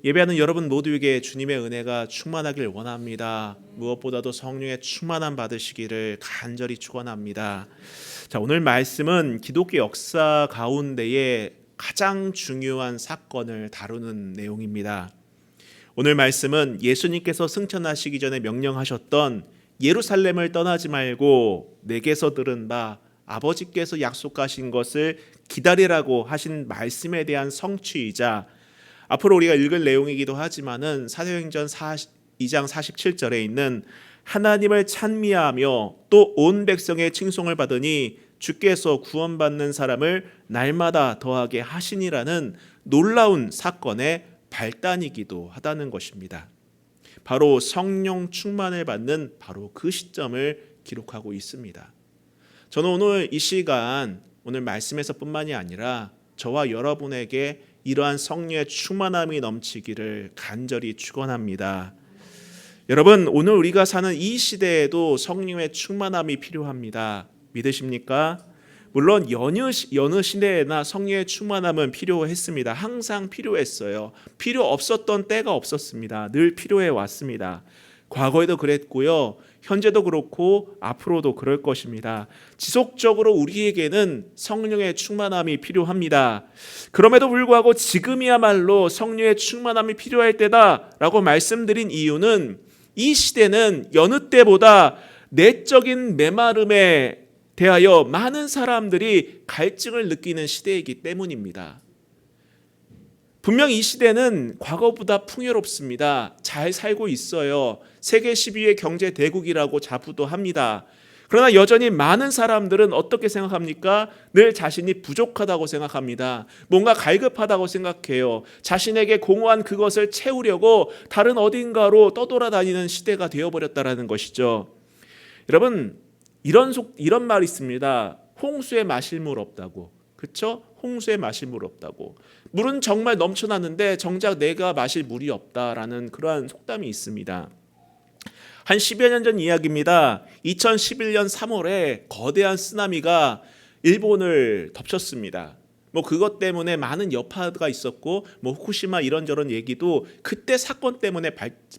예배하는 여러분 모두에게 주님의 은혜가 충만하길 원합니다. 무엇보다도 성령의 충만함 받으시기를 간절히 축원합니다. 자, 오늘 말씀은 기독교 역사 가운데에 가장 중요한 사건을 다루는 내용입니다. 오늘 말씀은 예수님께서 승천하시기 전에 명령하셨던 예루살렘을 떠나지 말고 내게서 들은 바 아버지께서 약속하신 것을 기다리라고 하신 말씀에 대한 성취이자 앞으로 우리가 읽을 내용이기도 하지만은 사도행전 2장 47절에 있는 하나님을 찬미하며 또 온 백성의 칭송을 받으니 주께서 구원받는 사람을 날마다 더하게 하시니라는 놀라운 사건의 발단이기도 하다는 것입니다. 바로 성령 충만을 받는 바로 그 시점을 기록하고 있습니다. 저는 오늘 이 시간 오늘 말씀에서뿐만이 아니라 저와 여러분에게 이러한 성령의 충만함이 넘치기를 간절히 축원합니다. 여러분, 오늘 우리가 사는 이 시대에도 성령의 충만함이 필요합니다. 믿으십니까? 물론 여느 시대에나 성령의 충만함은 필요했습니다. 항상 필요했어요. 필요 없었던 때가 없었습니다. 늘 필요해 왔습니다. 과거에도 그랬고요. 현재도 그렇고 앞으로도 그럴 것입니다. 지속적으로 우리에게는 성령의 충만함이 필요합니다. 그럼에도 불구하고 지금이야말로 성령의 충만함이 필요할 때다라고 말씀드린 이유는 이 시대는 여느 때보다 내적인 메마름에 대하여 많은 사람들이 갈증을 느끼는 시대이기 때문입니다. 분명 이 시대는 과거보다 풍요롭습니다. 잘 살고 있어요. 세계 10위의 경제 대국이라고 자부도 합니다. 그러나 여전히 많은 사람들은 어떻게 생각합니까? 늘 자신이 부족하다고 생각합니다. 뭔가 갈급하다고 생각해요. 자신에게 공허한 그것을 채우려고 다른 어딘가로 떠돌아다니는 시대가 되어버렸다는 것이죠. 여러분, 이런 말이 있습니다. 홍수에 마실 물 없다고. 그렇죠? 홍수에 마실 물 없다고. 물은 정말 넘쳐나는데 정작 내가 마실 물이 없다라는 그러한 속담이 있습니다. 한 10여 년 전 이야기입니다. 2011년 3월에 거대한 쓰나미가 일본을 덮쳤습니다. 그것 때문에 많은 여파가 있었고 후쿠시마 이런저런 얘기도 그때 사건 때문에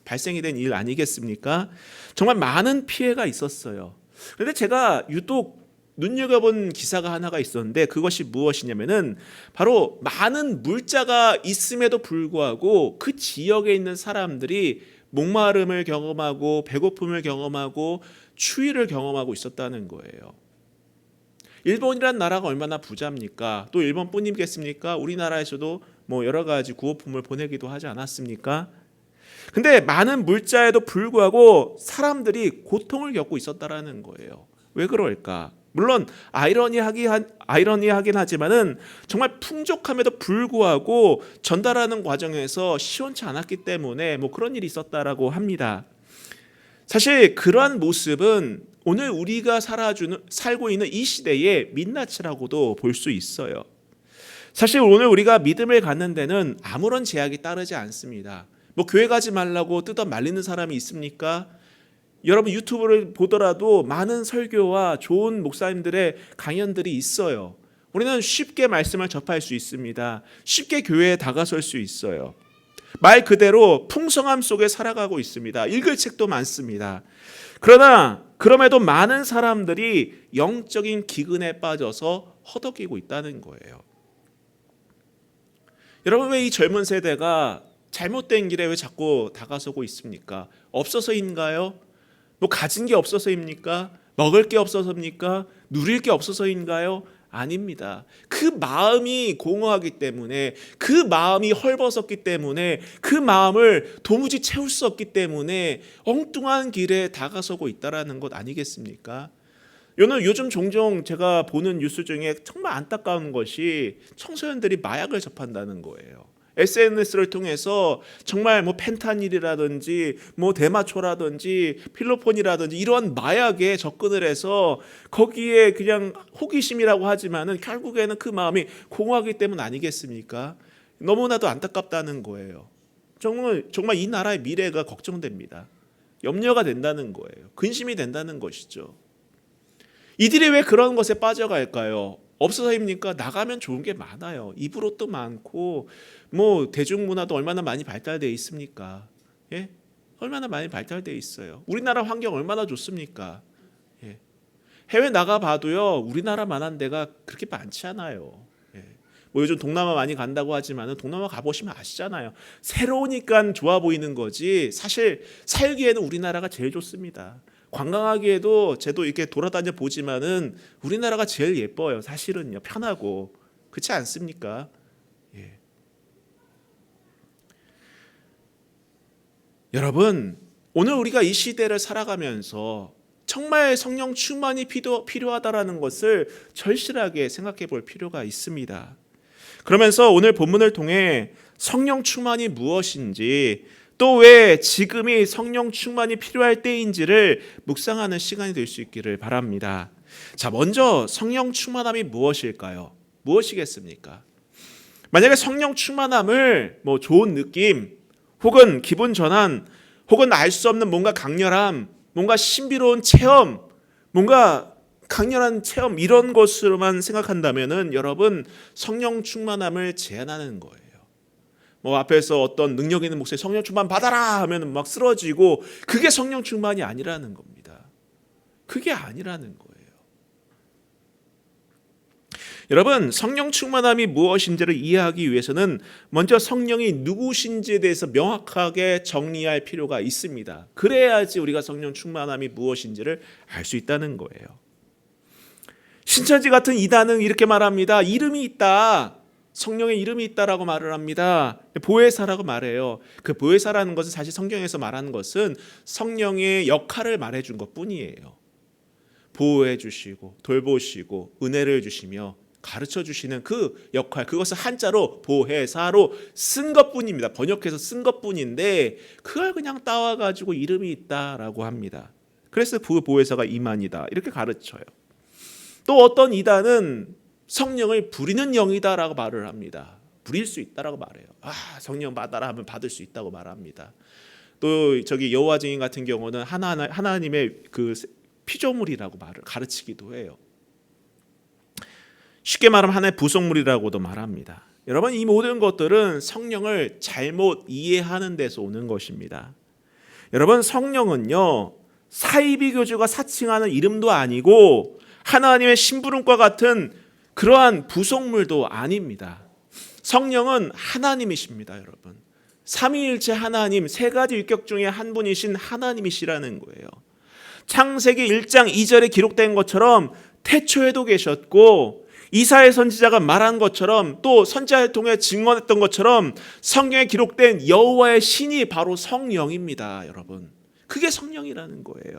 발생이 된 일 아니겠습니까? 정말 많은 피해가 있었어요. 그런데 제가 유독 눈여겨본 기사가 하나가 있었는데 그것이 무엇이냐면은 바로 많은 물자가 있음에도 불구하고 그 지역에 있는 사람들이 목마름을 경험하고 배고픔을 경험하고 추위를 경험하고 있었다는 거예요. 일본이란 나라가 얼마나 부자입니까? 또 일본뿐이겠습니까? 우리나라에서도 여러 가지 구호품을 보내기도 하지 않았습니까? 근데 많은 물자에도 불구하고 사람들이 고통을 겪고 있었다라는 거예요. 왜 그럴까? 물론 아이러니하긴 하지만은 정말 풍족함에도 불구하고 전달하는 과정에서 시원치 않았기 때문에 그런 일이 있었다라고 합니다. 사실 그러한 모습은 오늘 우리가 살고 있는 이 시대의 민낯이라고도 볼 수 있어요. 사실 오늘 우리가 믿음을 갖는 데는 아무런 제약이 따르지 않습니다. 교회 가지 말라고 뜯어 말리는 사람이 있습니까? 여러분 유튜브를 보더라도 많은 설교와 좋은 목사님들의 강연들이 있어요. 우리는 쉽게 말씀을 접할 수 있습니다. 쉽게 교회에 다가설 수 있어요. 말 그대로 풍성함 속에 살아가고 있습니다. 읽을 책도 많습니다. 그러나 그럼에도 많은 사람들이 영적인 기근에 빠져서 허덕이고 있다는 거예요. 여러분, 왜 이 젊은 세대가 잘못된 길에 왜 자꾸 다가서고 있습니까? 없어서인가요? 가진 게 없어서입니까? 먹을 게 없어서입니까? 누릴 게 없어서인가요? 아닙니다. 그 마음이 공허하기 때문에, 그 마음이 헐벗었기 때문에, 그 마음을 도무지 채울 수 없기 때문에 엉뚱한 길에 다가서고 있다는 것 아니겠습니까? 요즘 종종 제가 보는 뉴스 중에 정말 안타까운 것이 청소년들이 마약을 접한다는 거예요. SNS를 통해서 정말 펜타닐이라든지 대마초라든지 필로폰이라든지 이러한 마약에 접근을 해서 거기에 그냥 호기심이라고 하지만은 결국에는 그 마음이 공허하기 때문 아니겠습니까? 너무나도 안타깝다는 거예요. 정말 이 나라의 미래가 걱정됩니다. 염려가 된다는 거예요. 근심이 된다는 것이죠. 이들이 왜 그런 것에 빠져갈까요? 없어서입니까? 나가면 좋은 게 많아요. 입으로도 많고 뭐 대중문화도 얼마나 많이 발달되어 있습니까? 예? 얼마나 많이 발달되어 있어요. 우리나라 환경 얼마나 좋습니까? 예. 해외 나가봐도요, 우리나라만한 데가 그렇게 많지 않아요. 예. 뭐 요즘 동남아 많이 간다고 하지만 동남아 가보시면 아시잖아요. 새로우니까 좋아 보이는 거지 사실 살기에는 우리나라가 제일 좋습니다. 관광하기에도 저도 이렇게 돌아다녀 보지만은 우리나라가 제일 예뻐요. 사실은요, 편하고 그렇지 않습니까? 예. 여러분, 오늘 우리가 이 시대를 살아가면서 정말 성령 충만이 필요하다라는 것을 절실하게 생각해 볼 필요가 있습니다. 그러면서 오늘 본문을 통해 성령 충만이 무엇인지, 또 왜 지금이 성령 충만이 필요할 때인지를 묵상하는 시간이 될 수 있기를 바랍니다. 자, 먼저 성령 충만함이 무엇일까요? 무엇이겠습니까? 만약에 성령 충만함을 뭐 좋은 느낌, 혹은 기분 전환, 혹은 알 수 없는 뭔가 강렬함, 뭔가 신비로운 체험, 뭔가 강렬한 체험, 이런 것으로만 생각한다면은 여러분, 성령 충만함을 제한하는 거예요. 뭐 앞에서 어떤 능력 있는 목사님 성령 충만 받아라 하면 막 쓰러지고, 그게 성령 충만이 아니라는 겁니다. 그게 아니라는 거예요. 여러분, 성령 충만함이 무엇인지를 이해하기 위해서는 먼저 성령이 누구신지에 대해서 명확하게 정리할 필요가 있습니다. 그래야지 우리가 성령 충만함이 무엇인지를 알 수 있다는 거예요. 신천지 같은 이단은 이렇게 말합니다. 이름이 있다. 성령의 이름이 있다라고 말을 합니다. 보혜사라고 말해요. 그 보혜사라는 것은 사실 성경에서 말하는 것은 성령의 역할을 말해준 것뿐이에요. 보호해 주시고 돌보시고 은혜를 주시며 가르쳐 주시는 그 역할, 그것을 한자로 보혜사로 쓴 것뿐입니다. 번역해서 쓴 것뿐인데 그걸 그냥 따와가지고 이름이 있다라고 합니다. 그래서 그 보혜사가 이만이다 이렇게 가르쳐요. 또 어떤 이단은 성령을 부리는 영이다라고 말을 합니다. 부릴 수 있다라고 말해요. 성령 받아라 하면 받을 수 있다고 말합니다. 또 저기 여호와 증인 같은 경우는 하나님의 그 피조물이라고 말을 가르치기도 해요. 쉽게 말하면 하나의 부속물이라고도 말합니다. 여러분, 이 모든 것들은 성령을 잘못 이해하는 데서 오는 것입니다. 여러분, 성령은요, 사이비교주가 사칭하는 이름도 아니고 하나님의 심부름과 같은 그러한 부속물도 아닙니다. 성령은 하나님이십니다, 여러분. 삼위일체 하나님, 세 가지 율격 중에 한 분이신 하나님이시라는 거예요. 창세기 1장 2절에 기록된 것처럼 태초에도 계셨고, 이사야 선지자가 말한 것처럼, 또 선지자를 통해 증언했던 것처럼 성경에 기록된 여호와의 신이 바로 성령입니다, 여러분. 그게 성령이라는 거예요.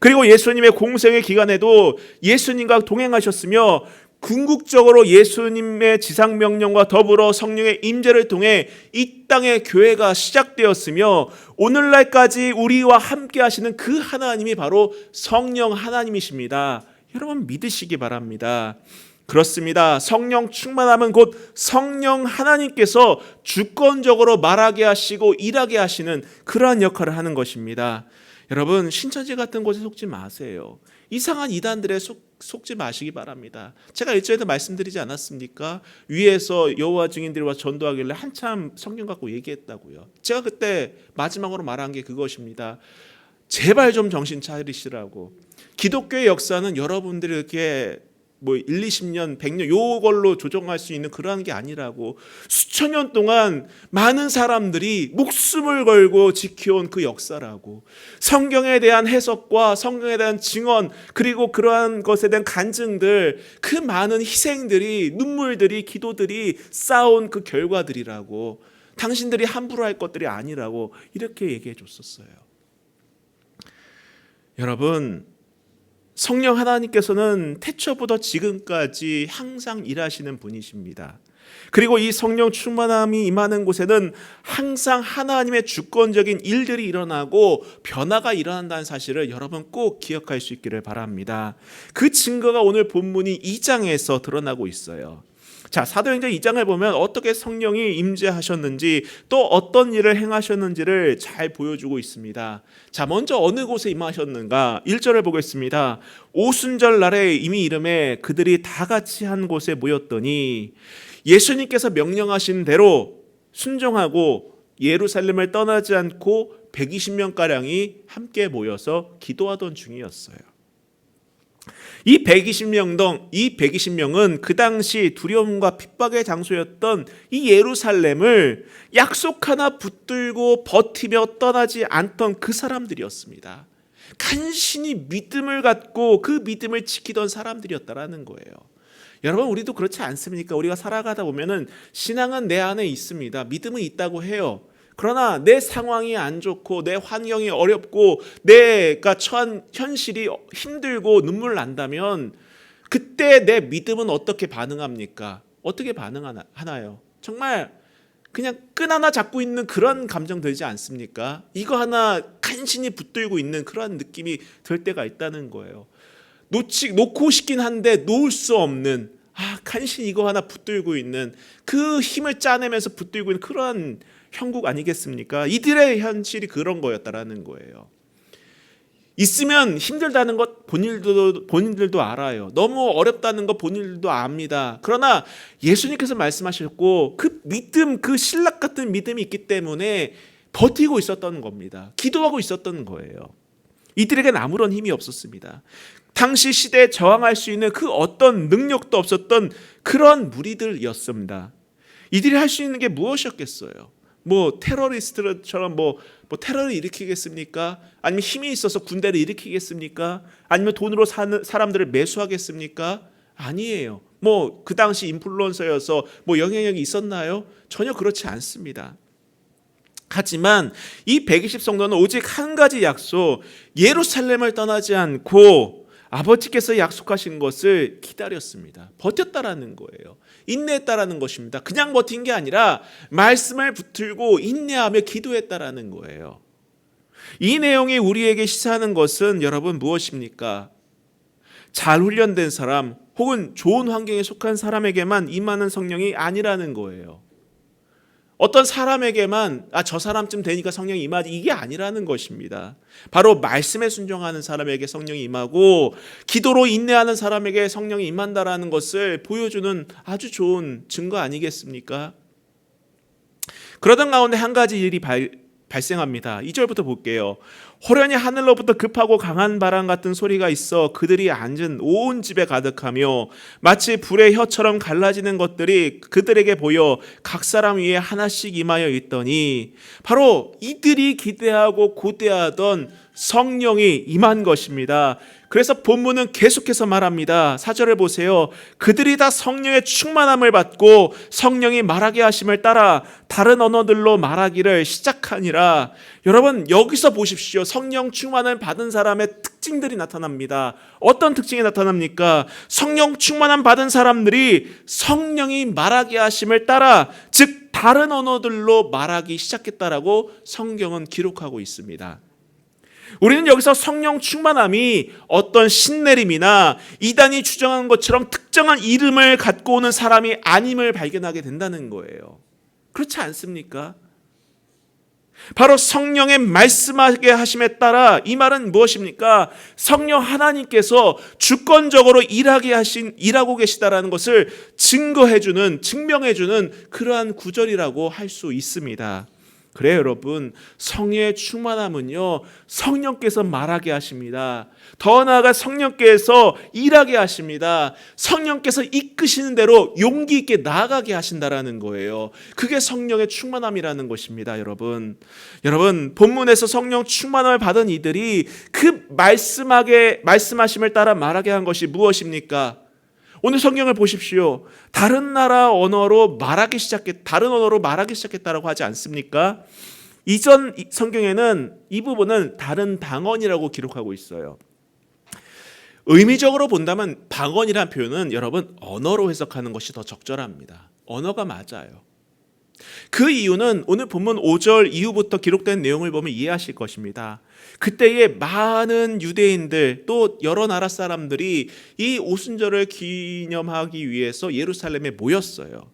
그리고 예수님의 공생의 기간에도 예수님과 동행하셨으며 궁극적으로 예수님의 지상명령과 더불어 성령의 임재를 통해 이 땅의 교회가 시작되었으며 오늘날까지 우리와 함께 하시는 그 하나님이 바로 성령 하나님이십니다. 여러분, 믿으시기 바랍니다. 그렇습니다. 성령 충만함은 곧 성령 하나님께서 주권적으로 말하게 하시고 일하게 하시는 그러한 역할을 하는 것입니다. 여러분, 신천지 같은 곳에 속지 마세요. 이상한 이단들에 속지 마시기 바랍니다. 제가 일전에도 말씀드리지 않았습니까? 위에서 여호와 증인들과 전도하길래 한참 성경 갖고 얘기했다고요. 제가 그때 마지막으로 말한 게 그것입니다. 제발 좀 정신 차리시라고. 기독교의 역사는 여러분들이 이렇게 뭐 1, 20년, 100년 요걸로 조정할 수 있는 그러한 게 아니라고. 수천 년 동안 많은 사람들이 목숨을 걸고 지켜온 그 역사라고. 성경에 대한 해석과 성경에 대한 증언, 그리고 그러한 것에 대한 간증들, 그 많은 희생들이, 눈물들이, 기도들이 쌓아온 그 결과들이라고. 당신들이 함부로 할 것들이 아니라고 이렇게 얘기해 줬었어요. 여러분, 성령 하나님께서는 태초부터 지금까지 항상 일하시는 분이십니다. 그리고 이 성령 충만함이 임하는 곳에는 항상 하나님의 주권적인 일들이 일어나고 변화가 일어난다는 사실을 여러분 꼭 기억할 수 있기를 바랍니다. 그 증거가 오늘 본문이 2장에서 드러나고 있어요. 자, 사도행전 2장을 보면 어떻게 성령이 임재하셨는지 또 어떤 일을 행하셨는지를 잘 보여주고 있습니다. 자, 먼저 어느 곳에 임하셨는가? 1절을 보겠습니다. 오순절 날에 이미 이름에 그들이 다 같이 한 곳에 모였더니 예수님께서 명령하신 대로 순종하고 예루살렘을 떠나지 않고 120명가량이 함께 모여서 기도하던 중이었어요. 이 120명은 그 당시 두려움과 핍박의 장소였던 이 예루살렘을 약속 하나 붙들고 버티며 떠나지 않던 그 사람들이었습니다. 간신히 믿음을 갖고 그 믿음을 지키던 사람들이었다라는 거예요. 여러분, 우리도 그렇지 않습니까? 우리가 살아가다 보면은 신앙은 내 안에 있습니다. 믿음은 있다고 해요. 그러나 내 상황이 안 좋고 내 환경이 어렵고 내가 처한 현실이 힘들고 눈물 난다면 그때 내 믿음은 어떻게 반응합니까? 어떻게 반응하나요? 정말 그냥 끈 하나 잡고 있는 그런 감정 들지 않습니까? 이거 하나 간신히 붙들고 있는 그런 느낌이 들 때가 있다는 거예요. 놓고 싶긴 한데 놓을 수 없는, 간신히 이거 하나 붙들고 있는, 그 힘을 짜내면서 붙들고 있는 그런 형국 아니겠습니까? 이들의 현실이 그런 거였다라는 거예요. 있으면 힘들다는 것 본인들도 알아요. 너무 어렵다는 것 본인들도 압니다. 그러나 예수님께서 말씀하셨고 그 믿음, 그 신락 같은 믿음이 있기 때문에 버티고 있었던 겁니다. 기도하고 있었던 거예요. 이들에게는 아무런 힘이 없었습니다. 당시 시대에 저항할 수 있는 그 어떤 능력도 없었던 그런 무리들이었습니다. 이들이 할 수 있는 게 무엇이었겠어요? 테러리스트처럼 테러를 일으키겠습니까? 아니면 힘이 있어서 군대를 일으키겠습니까? 아니면 돈으로 사는 사람들을 매수하겠습니까? 아니에요. 그 당시 인플루언서여서 영향력이 있었나요? 전혀 그렇지 않습니다. 하지만 이 120 성도는 오직 한 가지 약속, 예루살렘을 떠나지 않고 아버지께서 약속하신 것을 기다렸습니다. 버텼다라는 거예요. 인내했다라는 것입니다. 그냥 버틴 게 아니라 말씀을 붙들고 인내하며 기도했다라는 거예요. 이 내용이 우리에게 시사하는 것은 여러분 무엇입니까? 잘 훈련된 사람 혹은 좋은 환경에 속한 사람에게만 임하는 성령이 아니라는 거예요. 어떤 사람에게만 저 사람쯤 되니까 성령이 임하지, 이게 아니라는 것입니다. 바로 말씀에 순종하는 사람에게 성령이 임하고 기도로 인내하는 사람에게 성령이 임한다라는 것을 보여주는 아주 좋은 증거 아니겠습니까? 그러던 가운데 한 가지 일이 발생합니다. 2절부터 볼게요. 호련히 하늘로부터 급하고 강한 바람 같은 소리가 있어 그들이 앉은 온 집에 가득하며 마치 불의 혀처럼 갈라지는 것들이 그들에게 보여 각 사람 위에 하나씩 임하여 있더니 바로 이들이 기대하고 고대하던 성령이 임한 것입니다. 그래서 본문은 계속해서 말합니다. 4절을 보세요. 그들이 다 성령의 충만함을 받고 성령이 말하게 하심을 따라 다른 언어들로 말하기를 시작하니라. 여러분, 여기서 보십시오. 성령 충만을 받은 사람의 특징들이 나타납니다. 어떤 특징이 나타납니까? 성령 충만함 받은 사람들이 성령이 말하게 하심을 따라, 즉 다른 언어들로 말하기 시작했다라고 성경은 기록하고 있습니다. 우리는 여기서 성령 충만함이 어떤 신내림이나 이단이 주장한 것처럼 특정한 이름을 갖고 오는 사람이 아님을 발견하게 된다는 거예요. 그렇지 않습니까? 바로 성령의 말씀하게 하심에 따라, 이 말은 무엇입니까? 성령 하나님께서 주권적으로 일하고 계시다라는 것을 증명해주는 그러한 구절이라고 할 수 있습니다. 그래요, 여러분. 성령의 충만함은요, 성령께서 말하게 하십니다. 더 나아가 성령께서 일하게 하십니다. 성령께서 이끄시는 대로 용기 있게 나아가게 하신다라는 거예요. 그게 성령의 충만함이라는 것입니다, 여러분. 본문에서 성령 충만함을 받은 이들이 그 말씀하심을 따라 말하게 한 것이 무엇입니까? 오늘 성경을 보십시오. 다른 언어로 말하기 시작했다라고 하지 않습니까? 이전 성경에는 이 부분은 다른 방언이라고 기록하고 있어요. 의미적으로 본다면 방언이라는 표현은 여러분 언어로 해석하는 것이 더 적절합니다. 언어가 맞아요. 그 이유는 오늘 본문 5절 이후부터 기록된 내용을 보면 이해하실 것입니다. 그때에 많은 유대인들 또 여러 나라 사람들이 이 오순절을 기념하기 위해서 예루살렘에 모였어요.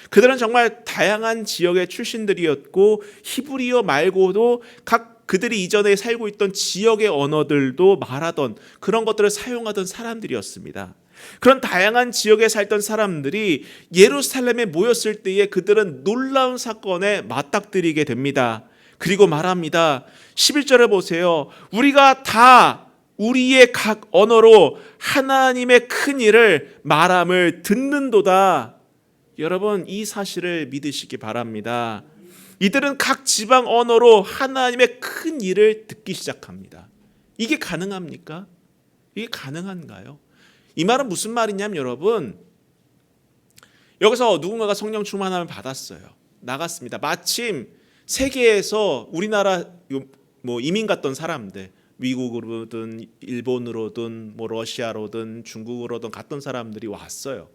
그들은 정말 다양한 지역의 출신들이었고 히브리어 말고도 각 그들이 이전에 살고 있던 지역의 언어들도 말하던 그런 것들을 사용하던 사람들이었습니다. 그런 다양한 지역에 살던 사람들이 예루살렘에 모였을 때에 그들은 놀라운 사건에 맞닥뜨리게 됩니다. 그리고 말합니다. 11절에 보세요. 우리가 다 우리의 각 언어로 하나님의 큰 일을 말함을 듣는도다. 여러분, 이 사실을 믿으시기 바랍니다. 이들은 각 지방 언어로 하나님의 큰 일을 듣기 시작합니다. 이게 가능합니까? 이게 가능한가요? 이 말은 무슨 말이냐면 여러분, 여기서 누군가가 성령 충만함을 받았어요. 나갔습니다. 마침 세계에서 우리나라 이민 갔던 사람들, 미국으로든 일본으로든 러시아로든 중국으로든 갔던 사람들이 왔어요.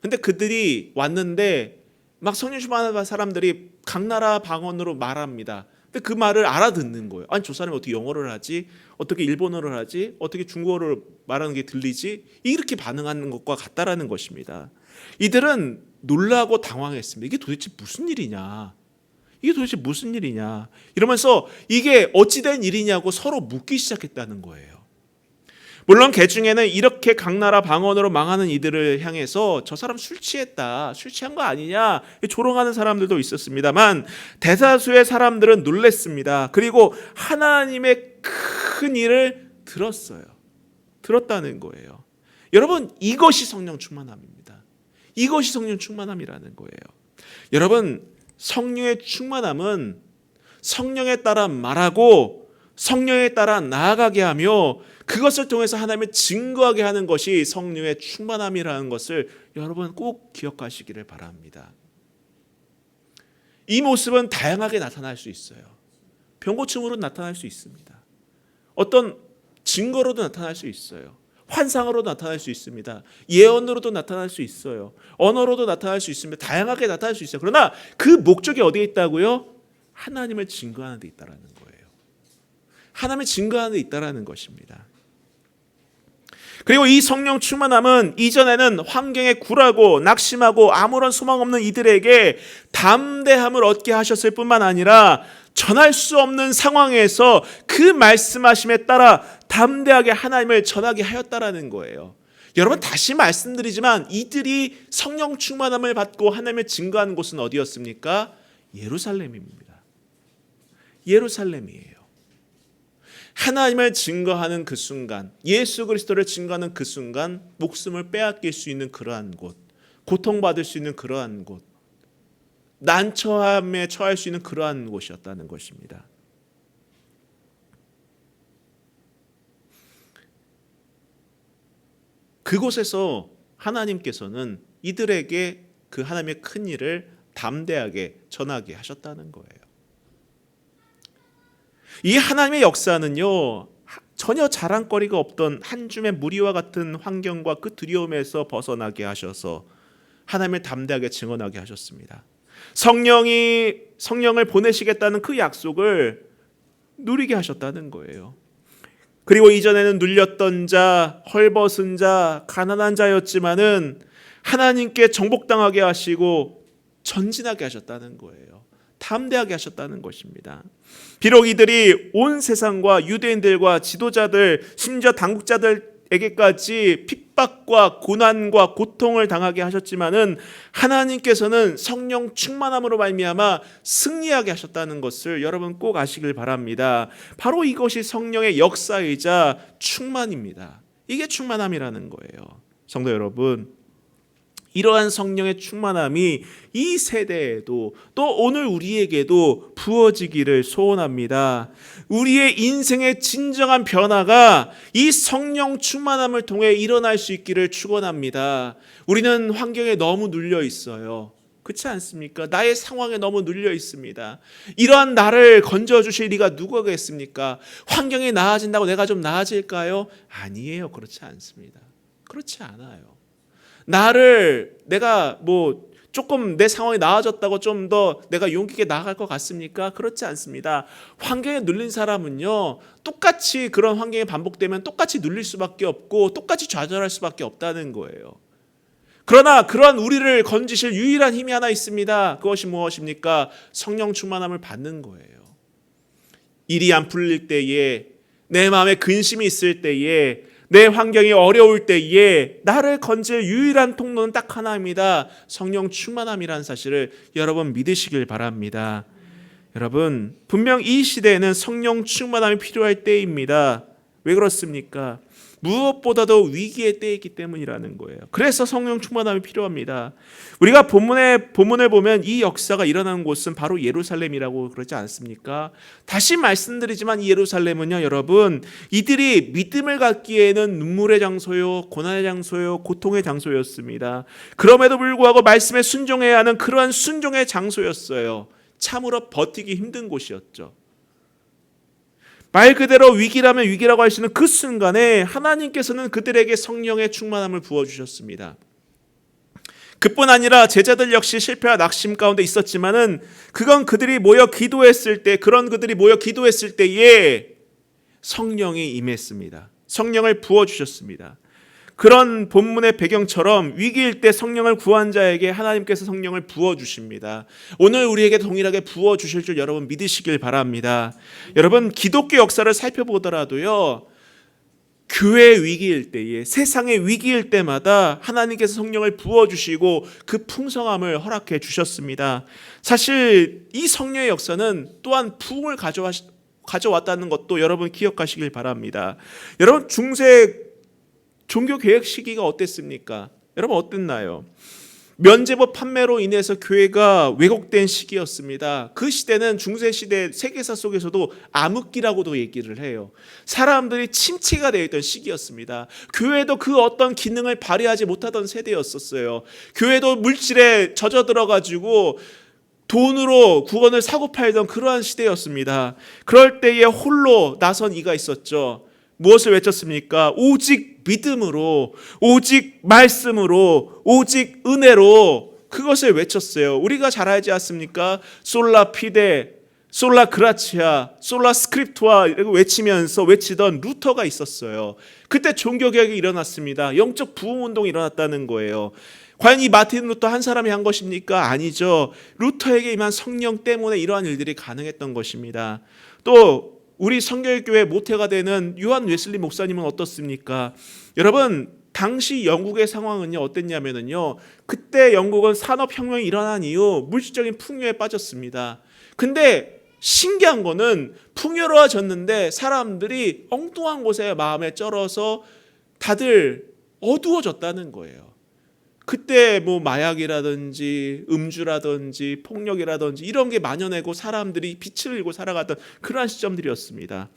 근데 그들이 왔는데 막 성령 충만한 사람들이 각 나라 방언으로 말합니다. 근데 그 말을 알아듣는 거예요. 아니, 저 사람이 어떻게 영어를 하지? 어떻게 일본어를 하지? 어떻게 중국어를 말하는 게 들리지? 이렇게 반응하는 것과 같다라는 것입니다. 이들은 놀라고 당황했습니다. 이게 도대체 무슨 일이냐? 이게 도대체 무슨 일이냐? 이러면서 이게 어찌된 일이냐고 서로 묻기 시작했다는 거예요. 물론 개중에는 이렇게 각 나라 방언으로 망하는 이들을 향해서 저 사람 술 취했다, 술 취한 거 아니냐 조롱하는 사람들도 있었습니다만 대다수의 사람들은 놀랬습니다. 그리고 하나님의 큰 일을 들었다는 거예요. 여러분, 이것이 성령 충만함입니다. 이것이 성령 충만함이라는 거예요. 여러분, 성령의 충만함은 성령에 따라 말하고 성령에 따라 나아가게 하며 그것을 통해서 하나님을 증거하게 하는 것이 성령의 충만함이라는 것을 여러분 꼭 기억하시기를 바랍니다. 이 모습은 다양하게 나타날 수 있어요. 병고침으로 나타날 수 있습니다. 어떤 증거로도 나타날 수 있어요. 환상으로도 나타날 수 있습니다. 예언으로도 나타날 수 있어요. 언어로도 나타날 수 있습니다. 다양하게 나타날 수 있어요. 그러나 그 목적이 어디에 있다고요? 하나님을 증거하는 데 있다라는 거예요. 하나님을 증거하는 데 있다라는 것입니다. 그리고 이 성령 충만함은 이전에는 환경에 굴하고 낙심하고 아무런 소망 없는 이들에게 담대함을 얻게 하셨을 뿐만 아니라 전할 수 없는 상황에서 그 말씀하심에 따라 담대하게 하나님을 전하게 하였다라는 거예요. 여러분, 다시 말씀드리지만 이들이 성령 충만함을 받고 하나님을 증거하는 곳은 어디였습니까? 예루살렘입니다. 예루살렘이에요. 하나님을 증거하는 그 순간, 예수 그리스도를 증거하는 그 순간 목숨을 빼앗길 수 있는 그러한 곳, 고통받을 수 있는 그러한 곳, 난처함에 처할 수 있는 그러한 곳이었다는 것입니다. 그곳에서 하나님께서는 이들에게 그 하나님의 큰 일을 담대하게 전하게 하셨다는 거예요. 이 하나님의 역사는요, 전혀 자랑거리가 없던 한 줌의 무리와 같은 환경과 그 두려움에서 벗어나게 하셔서 하나님을 담대하게 증언하게 하셨습니다. 성령을 보내시겠다는 그 약속을 누리게 하셨다는 거예요. 그리고 이전에는 눌렸던 자, 헐벗은 자, 가난한 자였지만은 하나님께 정복당하게 하시고 전진하게 하셨다는 거예요. 담대하게 하셨다는 것입니다. 비록 이들이 온 세상과 유대인들과 지도자들, 심지어 당국자들에게까지 핍박과 고난과 고통을 당하게 하셨지만은 하나님께서는 성령 충만함으로 말미암아 승리하게 하셨다는 것을 여러분 꼭 아시길 바랍니다. 바로 이것이 성령의 역사이자 충만입니다. 이게 충만함이라는 거예요. 성도 여러분, 이러한 성령의 충만함이 이 세대에도 또 오늘 우리에게도 부어지기를 소원합니다. 우리의 인생의 진정한 변화가 이 성령 충만함을 통해 일어날 수 있기를 축원합니다. 우리는 환경에 너무 눌려 있어요. 그렇지 않습니까? 나의 상황에 너무 눌려 있습니다. 이러한 나를 건져주실 리가 누구겠습니까? 환경이 나아진다고 내가 좀 나아질까요? 아니에요. 그렇지 않습니다. 그렇지 않아요. 내가 조금 내 상황이 나아졌다고 좀 더 내가 용기 있게 나아갈 것 같습니까? 그렇지 않습니다. 환경에 눌린 사람은요, 똑같이 그런 환경이 반복되면 똑같이 눌릴 수밖에 없고 똑같이 좌절할 수밖에 없다는 거예요. 그러나 그러한 우리를 건지실 유일한 힘이 하나 있습니다. 그것이 무엇입니까? 성령 충만함을 받는 거예요. 일이 안 풀릴 때에, 내 마음에 근심이 있을 때에, 내 환경이 어려울 때에 나를 건질 유일한 통로는 딱 하나입니다. 성령 충만함이라는 사실을 여러분 믿으시길 바랍니다. 여러분, 분명 이 시대에는 성령 충만함이 필요할 때입니다. 왜 그렇습니까? 무엇보다도 위기의 때이기 때문이라는 거예요. 그래서 성령 충만함이 필요합니다. 우리가 본문을 보면 이 역사가 일어나는 곳은 바로 예루살렘이라고 그러지 않습니까? 다시 말씀드리지만 이 예루살렘은요, 여러분, 이들이 믿음을 갖기에는 눈물의 장소요, 고난의 장소요, 고통의 장소였습니다. 그럼에도 불구하고 말씀에 순종해야 하는 그러한 순종의 장소였어요. 참으로 버티기 힘든 곳이었죠. 말 그대로 위기라면 위기라고 할 수 있는 그 순간에 하나님께서는 그들에게 성령의 충만함을 부어주셨습니다. 그뿐 아니라 제자들 역시 실패와 낙심 가운데 있었지만은 그건 그들이 모여 기도했을 때에 성령이 임했습니다. 성령을 부어주셨습니다. 그런 본문의 배경처럼 위기일 때 성령을 구한 자에게 하나님께서 성령을 부어주십니다. 오늘 우리에게 동일하게 부어주실 줄 여러분 믿으시길 바랍니다. 여러분, 기독교 역사를 살펴보더라도요, 교회의 위기일 때에, 세상의 위기일 때마다 하나님께서 성령을 부어주시고 그 풍성함을 허락해 주셨습니다. 사실 이 성령의 역사는 또한 부흥을 가져왔다는 것도 여러분 기억하시길 바랍니다. 여러분, 중세 종교 개혁 시기가 어땠습니까? 여러분 어땠나요? 면제부 판매로 인해서 교회가 왜곡된 시기였습니다. 그 시대는 중세시대 세계사 속에서도 암흑기라고도 얘기를 해요. 사람들이 침체가 되어 있던 시기였습니다. 교회도 그 어떤 기능을 발휘하지 못하던 세대였었어요. 교회도 물질에 젖어들어가지고 돈으로 구원을 사고 팔던 그러한 시대였습니다. 그럴 때에 홀로 나선 이가 있었죠. 무엇을 외쳤습니까? 오직 믿음으로, 오직 말씀으로, 오직 은혜로 그것을 외쳤어요. 우리가 잘 알지 않습니까? 솔라 피데, 솔라 그라치아, 솔라 스크립투아 이렇게 외치던 루터가 있었어요. 그때 종교개혁이 일어났습니다. 영적 부흥운동이 일어났다는 거예요. 과연 이 마틴 루터 한 사람이 한 것입니까? 아니죠. 루터에게 임한 성령 때문에 이러한 일들이 가능했던 것입니다. 또 우리 성결교회 모태가 되는 요한 웨슬리 목사님은 어떻습니까? 여러분, 당시 영국의 상황은요 어땠냐면요, 그때 영국은 산업혁명이 일어난 이후 물질적인 풍요에 빠졌습니다. 근데 신기한 거는 풍요로워졌는데 사람들이 엉뚱한 곳에 마음에 쩔어서 다들 어두워졌다는 거예요. 그때 뭐 마약이라든지 음주라든지 폭력이라든지 이런 게 만연하고 사람들이 빛을 잃고 살아갔던 그러한 시점들이었습니다.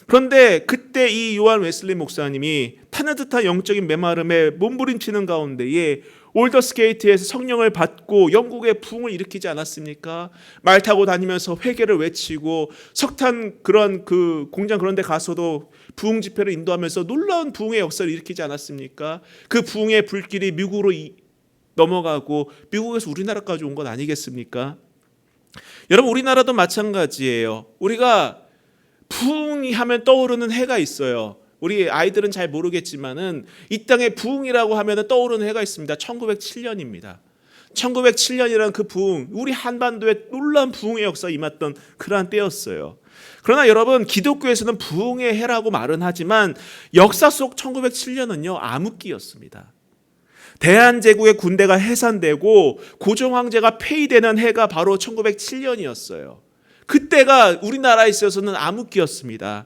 그런데 그때 이 요한 웨슬리 목사님이 타는 듯한 영적인 메마름에 몸부림치는 가운데에 올더스게이트에서 성령을 받고 영국의 부흥을 일으키지 않았습니까? 말 타고 다니면서 회개를 외치고 석탄 그런 그 공장 그런 데 가서도 부흥 집회를 인도하면서 놀라운 부흥의 역사를 일으키지 않았습니까? 그 부흥의 불길이 미국으로 넘어가고 미국에서 우리나라까지 온 것 아니겠습니까? 여러분, 우리나라도 마찬가지예요. 우리가 부흥이 하면 떠오르는 해가 있어요. 우리 아이들은 잘 모르겠지만은 이 땅에 부흥이라고 하면 떠오르는 해가 있습니다. 1907년입니다. 1907년이라는 그 부흥, 우리 한반도에 놀라운 부흥의 역사가 임했던 그러한 때였어요. 그러나 여러분, 기독교에서는 부흥의 해라고 말은 하지만 역사 속 1907년은요 암흑기였습니다. 대한제국의 군대가 해산되고 고종황제가 폐위되는 해가 바로 1907년이었어요. 그때가 우리나라에 있어서는 암흑기였습니다.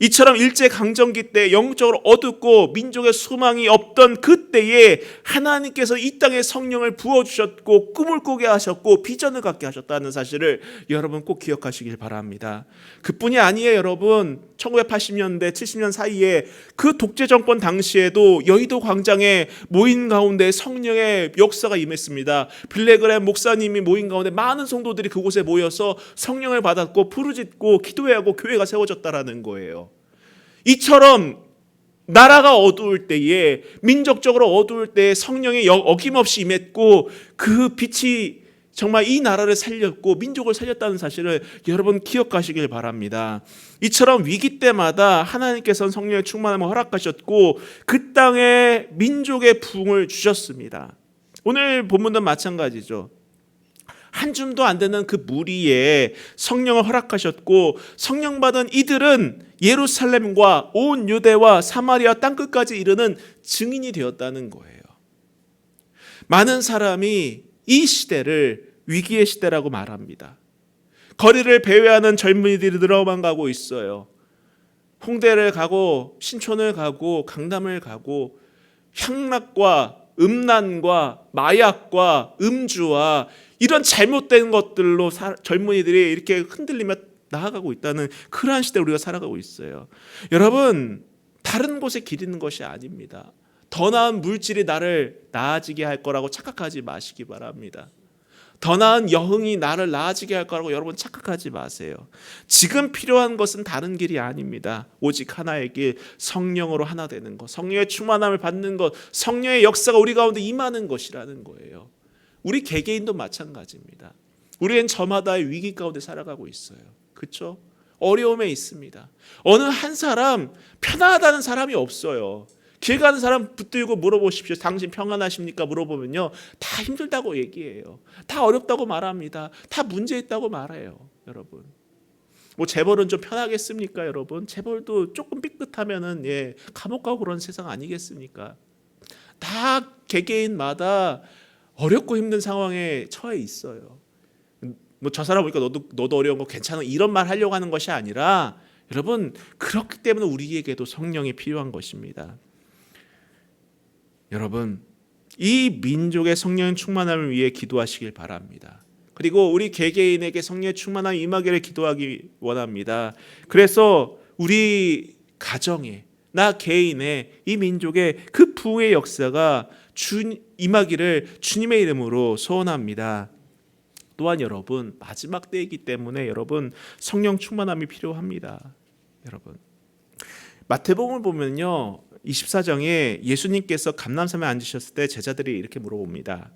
이처럼 일제강점기 때 영적으로 어둡고 민족의 소망이 없던 그때에 하나님께서 이 땅에 성령을 부어주셨고 꿈을 꾸게 하셨고 비전을 갖게 하셨다는 사실을 여러분 꼭 기억하시길 바랍니다. 그뿐이 아니에요. 여러분, 1980년대 70년 사이에 그 독재 정권 당시에도 여의도 광장에 모인 가운데 성령의 역사가 임했습니다. 빌레그램 목사님이 모인 가운데 많은 성도들이 그곳에 모여서 성령을 받았고 부르짖고 기도하고 교회가 세워졌다라는 거예요. 이처럼 나라가 어두울 때에, 민족적으로 어두울 때에 성령이 어김없이 임했고 그 빛이 정말 이 나라를 살렸고 민족을 살렸다는 사실을 여러분 기억하시길 바랍니다. 이처럼 위기 때마다 하나님께서는 성령의 충만함을 허락하셨고 그 땅에 민족의 부흥을 주셨습니다. 오늘 본문도 마찬가지죠. 한 줌도 안 되는 그 무리에 성령을 허락하셨고 성령 받은 이들은 예루살렘과 온 유대와 사마리아 땅끝까지 이르는 증인이 되었다는 거예요. 많은 사람이 이 시대를 위기의 시대라고 말합니다. 거리를 배회하는 젊은이들이 늘어만 가고 있어요. 홍대를 가고 신촌을 가고 강남을 가고 향락과 음란과 마약과 음주와 이런 잘못된 것들로 젊은이들이 이렇게 흔들리며 나아가고 있다는 그러한 시대에 우리가 살아가고 있어요. 여러분, 다른 곳에 길 있는 것이 아닙니다. 더 나은 물질이 나를 나아지게 할 거라고 착각하지 마시기 바랍니다. 더 나은 여흥이 나를 나아지게 할 거라고 여러분 착각하지 마세요. 지금 필요한 것은 다른 길이 아닙니다. 오직 하나의 길, 성령으로 하나 되는 것, 성령의 충만함을 받는 것, 성령의 역사가 우리 가운데 임하는 것이라는 거예요. 우리 개개인도 마찬가지입니다. 우리는 저마다의 위기 가운데 살아가고 있어요. 그렇죠? 어려움에 있습니다. 어느 한 사람 편안하다는 사람이 없어요. 길 가는 사람 붙들고 물어보십시오. 당신 평안하십니까? 물어보면요, 다 힘들다고 얘기해요. 다 어렵다고 말합니다. 다 문제 있다고 말해요. 여러분, 뭐 재벌은 좀 편하겠습니까? 여러분, 재벌도 조금 삐끗하면은 감옥 가고 그런 세상 아니겠습니까? 다 개개인마다 어렵고 힘든 상황에 처해 있어요. 뭐 저 사람 보니까 너도 어려운 거 괜찮아 이런 말 하려고 하는 것이 아니라 여러분, 그렇기 때문에 우리에게도 성령이 필요한 것입니다. 여러분, 이 민족의 성령의 충만함을 위해 기도하시길 바랍니다. 그리고 우리 개개인에게 성령의 충만함이 임하기를 기도하기 원합니다. 그래서 우리 가정에, 나 개인의, 이 민족의 그 부흥의 역사가 임하기를 주님의 이름으로 소원합니다. 또한 여러분, 마지막 때이기 때문에 여러분 성령 충만함이 필요합니다. 여러분, 마태복음을 보면요, 24장에 예수님께서 감람산에 앉으셨을 때 제자들이 이렇게 물어봅니다.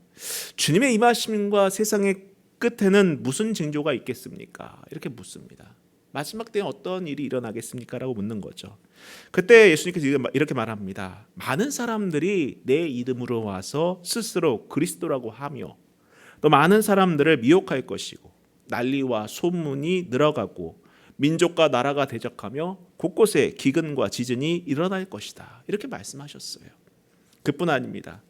주님의 임하심과 세상의 끝에는 무슨 징조가 있겠습니까? 이렇게 묻습니다. 마지막 때에 어떤 일이 일어나겠습니까? 라고 묻는 거죠. 그때 예수님께서 이렇게 말합니다. 많은 사람들이 내 이름으로 와서 스스로 그리스도라고 하며 또 많은 사람들을 미혹할 것이고 난리와 소문이 늘어가고 민족과 나라가 대적하며 곳곳에 기근과 지진이 일어날 것이다. 이렇게 말씀하셨어요. 그뿐 아닙니다.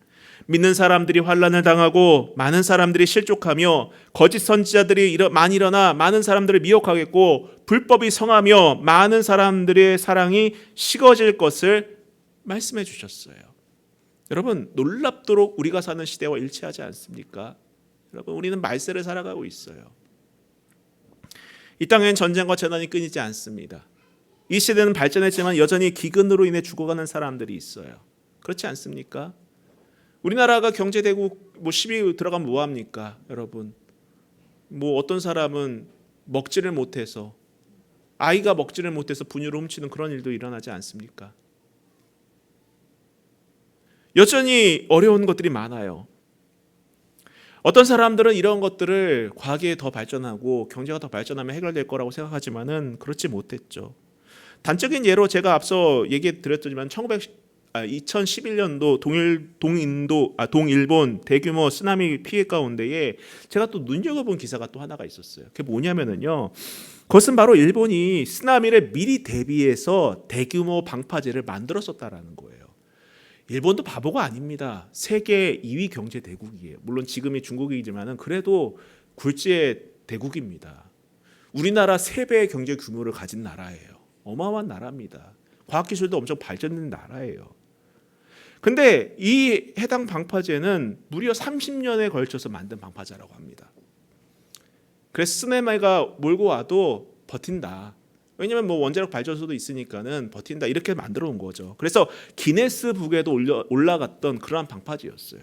믿는 사람들이 환난을 당하고 많은 사람들이 실족하며 거짓 선지자들이 많이 일어나 많은 사람들을 미혹하겠고 불법이 성하며 많은 사람들의 사랑이 식어질 것을 말씀해 주셨어요. 여러분, 놀랍도록 우리가 사는 시대와 일치하지 않습니까? 여러분, 우리는 말세를 살아가고 있어요. 이 땅엔 전쟁과 재난이 끊이지 않습니다. 이 시대는 발전했지만 여전히 기근으로 인해 죽어가는 사람들이 있어요. 그렇지 않습니까? 우리나라가 경제대국 뭐 10위 들어가면 뭐합니까? 여러분, 뭐 어떤 사람은 먹지를 못해서, 아이가 먹지를 못해서 분유를 훔치는 그런 일도 일어나지 않습니까? 여전히 어려운 것들이 많아요. 어떤 사람들은 이런 것들을 과학이 더 발전하고 경제가 더 발전하면 해결될 거라고 생각하지만은 그렇지 못했죠. 단적인 예로 제가 앞서 얘기 드렸지만 2011년도 동일본 대규모 쓰나미 피해 가운데에 제가 또 눈여겨본 기사가 또 하나가 있었어요. 그게 뭐냐면은요, 그것은 바로 일본이 쓰나미를 미리 대비해서 대규모 방파제를 만들었었다라는 거예요. 일본도 바보가 아닙니다. 세계 2위 경제 대국이에요. 물론 지금이 중국이지만은 그래도 굴지의 대국입니다. 우리나라 3배의 경제 규모를 가진 나라예요. 어마어마한 나라입니다. 과학기술도 엄청 발전된 나라예요. 근데 이 해당 방파제는 무려 30년에 걸쳐서 만든 방파제라고 합니다. 그래서 쓰나미가 몰고 와도 버틴다. 왜냐면 뭐 원자력 발전소도 있으니까는 버틴다, 이렇게 만들어 온 거죠. 그래서 기네스북에도 올라갔던 그러한 방파제였어요.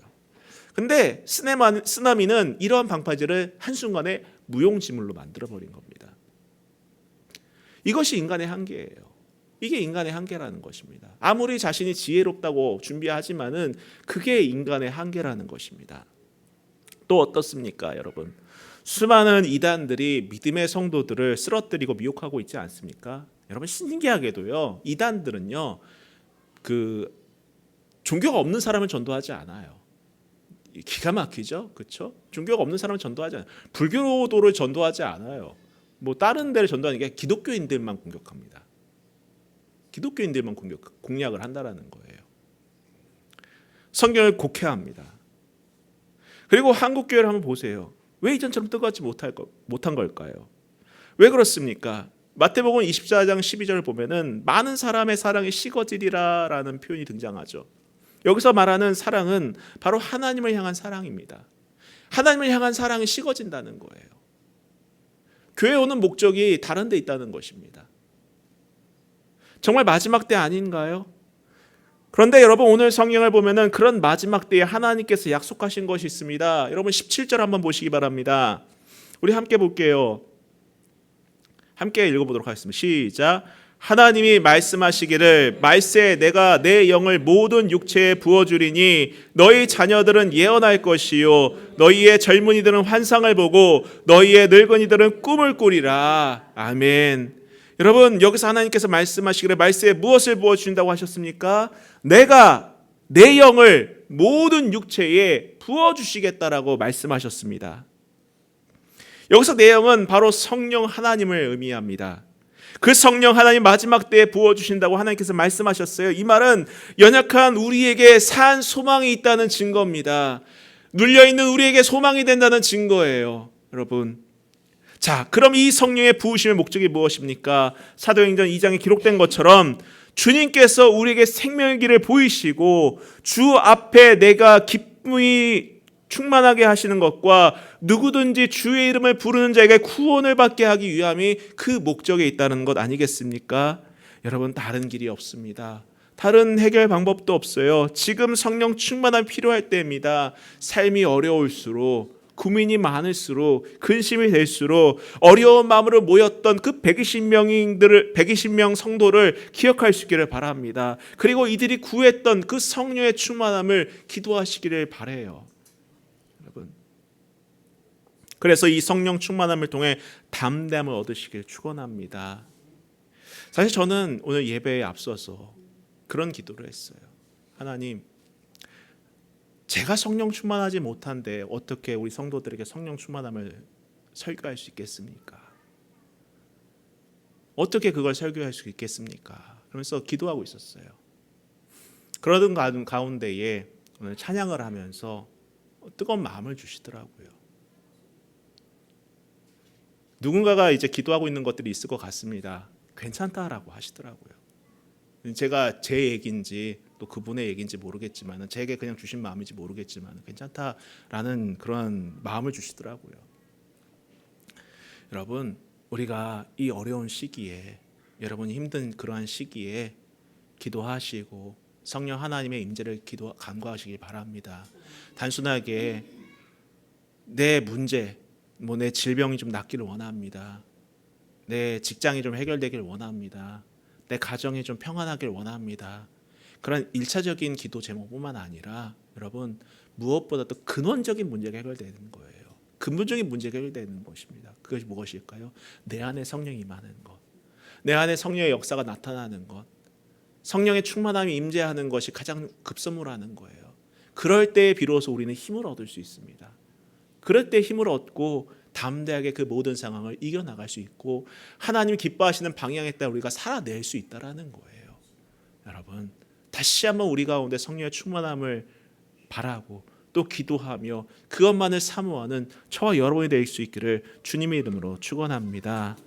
근데 쓰나미는 이러한 방파제를 한순간에 무용지물로 만들어 버린 겁니다. 이것이 인간의 한계예요. 이게 인간의 한계라는 것입니다. 아무리 자신이 지혜롭다고 준비하지만은 그게 인간의 한계라는 것입니다. 또 어떻습니까, 여러분? 수많은 이단들이 믿음의 성도들을 쓰러뜨리고 미혹하고 있지 않습니까? 여러분, 신기하게도요, 이단들은요, 종교가 없는 사람을 전도하지 않아요. 기가 막히죠, 그렇죠? 종교가 없는 사람을 전도하지 않아요. 불교도를 전도하지 않아요. 뭐 다른 데를 전도하는 게 기독교인들만 공격합니다. 기독교인들만 공략을 한다라는 거예요. 성경을 곡해합니다. 그리고 한국 교회를 한번 보세요. 왜 이전처럼 뜨겁지 못한 걸까요? 왜 그렇습니까? 마태복음 24장 12절을 보면은 많은 사람의 사랑이 식어지리라라는 표현이 등장하죠. 여기서 말하는 사랑은 바로 하나님을 향한 사랑입니다. 하나님을 향한 사랑이 식어진다는 거예요. 교회 오는 목적이 다른 데 있다는 것입니다. 정말 마지막 때 아닌가요? 그런데 여러분, 오늘 성경을 보면은 그런 마지막 때에 하나님께서 약속하신 것이 있습니다. 여러분 17절 한번 보시기 바랍니다. 우리 함께 볼게요. 함께 읽어보도록 하겠습니다. 시작. 하나님이 말씀하시기를 말세 내가 내 영을 모든 육체에 부어주리니 너희 자녀들은 예언할 것이요 너희의 젊은이들은 환상을 보고 너희의 늙은이들은 꿈을 꾸리라. 아멘. 여러분, 여기서 하나님께서 말씀하시기를 말세에 무엇을 부어주신다고 하셨습니까? 내가 내 영을 모든 육체에 부어주시겠다라고 말씀하셨습니다. 여기서 내 영은 바로 성령 하나님을 의미합니다. 그 성령 하나님 마지막 때에 부어주신다고 하나님께서 말씀하셨어요. 이 말은 연약한 우리에게 산 소망이 있다는 증거입니다. 눌려있는 우리에게 소망이 된다는 증거예요, 여러분. 자, 그럼 이 성령의 부으심의 목적이 무엇입니까? 사도행전 2장에 기록된 것처럼 주님께서 우리에게 생명의 길을 보이시고 주 앞에 내가 기쁨이 충만하게 하시는 것과 누구든지 주의 이름을 부르는 자에게 구원을 받게 하기 위함이 그 목적에 있다는 것 아니겠습니까? 여러분, 다른 길이 없습니다. 다른 해결 방법도 없어요. 지금 성령 충만함이 필요할 때입니다. 삶이 어려울수록, 고민이 많을수록, 근심이 될수록 어려운 마음으로 모였던 그 120명 성도를 기억할 수 있기를 바랍니다. 그리고 이들이 구했던 그 성령의 충만함을 기도하시기를 바라요. 여러분, 그래서 이 성령 충만함을 통해 담대함을 얻으시길 축원합니다. 사실 저는 오늘 예배에 앞서서 그런 기도를 했어요. 하나님, 제가 성령 충만하지 못한데 어떻게 우리 성도들에게 성령 충만함을 설교할 수 있겠습니까? 어떻게 그걸 설교할 수 있겠습니까? 그러면서 기도하고 있었어요. 그러던 가운데에 오늘 찬양을 하면서 뜨거운 마음을 주시더라고요. 누군가가 이제 기도하고 있는 것들이 있을 것 같습니다. 괜찮다라고 하시더라고요. 제가 제 얘기인지 또 그분의 얘기인지 모르겠지만, 제게 그냥 주신 마음인지 모르겠지만 괜찮다라는 그런 마음을 주시더라고요. 여러분, 우리가 이 어려운 시기에, 여러분이 힘든 그러한 시기에 기도하시고 성령 하나님의 임재를 간구하시길 바랍니다. 단순하게 내 문제, 내 질병이 좀 낫기를 원합니다. 내 직장이 좀 해결되길 원합니다. 내 가정이 좀 평안하길 원합니다. 그런 일차적인 기도 제목뿐만 아니라 여러분, 무엇보다도 근원적인 문제가 해결되는 거예요. 근본적인 문제가 해결되는 것입니다. 그것이 무엇일까요? 내 안에 성령이 임하는 것, 내 안에 성령의 역사가 나타나는 것, 성령의 충만함이 임재하는 것이 가장 급선무라는 거예요. 그럴 때 비로소 우리는 힘을 얻을 수 있습니다. 그럴 때 힘을 얻고 담대하게 그 모든 상황을 이겨나갈 수 있고 하나님이 기뻐하시는 방향에 따라 우리가 살아낼 수 있다는 거예요. 여러분, 다시 한번 우리 가운데 성령의 충만함을 바라고 또 기도하며 그것만을 사모하는 저와 여러분이 될 수 있기를 주님의 이름으로 축원합니다.